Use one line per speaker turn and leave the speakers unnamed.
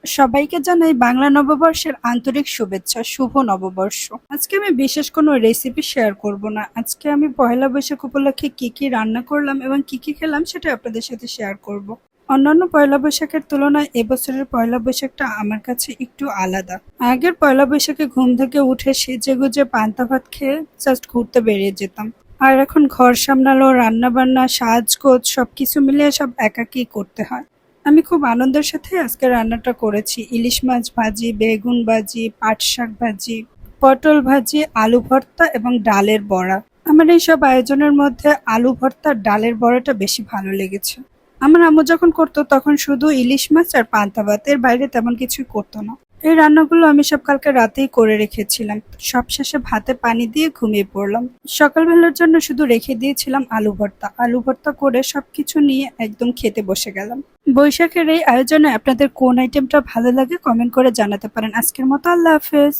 সবাইকে জানাই বাংলা নববর্ষের আন্তরিক শুভেচ্ছা। শুভ নববর্ষ। আজকে আমি বিশেষ কোনো রেসিপি শেয়ার করব না। আজকে আমি পহেলা বৈশাখ উপলক্ষে কি কি রান্না করলাম এবং কি কি খেলাম সেটা আপনাদের সাথে শেয়ার করব। অন্যান্য পয়লা বৈশাখের তুলনায় এবছরের পয়লা বৈশাখটা আমার কাছে একটু আলাদা। আগের পয়লা বৈশাখে ঘুম থেকে উঠে সেজেগুজে পান্তা ভাত খেয়ে জাস্ট ঘুরতে বেরিয়ে যেতাম। আর এখন ঘর সামলানো, রান্না বান্না, সাজগোজ সবকিছু মিলিয়ে সব একাকী করতে হয়। আমি খুব আনন্দের সাথে আজকে রান্নাটা করেছি। ইলিশ মাছ ভাজি, বেগুন ভাজি, পাট শাক ভাজি, পটল ভাজি, আলু ভর্তা এবং ডালের বড়া। আমার এই সব আয়োজনের মধ্যে আলু ভর্তা আর ডালের বড়াটা বেশি ভালো লেগেছে। আমার আম্মু যখন করতো তখন শুধু ইলিশ মাছ আর পান্তা ভাত, এর বাইরে তেমন কিছুই করতো না। এই রান্নাগুলো আমি সব কালকে রাতেই করে রেখেছিলাম। সবশেষে ভাতে পানি দিয়ে ঘুমিয়ে পড়লাম। সকালবেলার জন্য শুধু রেখে দিয়েছিলাম আলু ভর্তা। আলু ভর্তা করে সবকিছু নিয়ে একদম খেতে বসে গেলাম। বৈশাখের এই আয়োজনে আপনাদের কোন আইটেমটা ভালো লাগে কমেন্ট করে জানাতে পারেন। আজকের মতো আল্লাহ হাফেজ।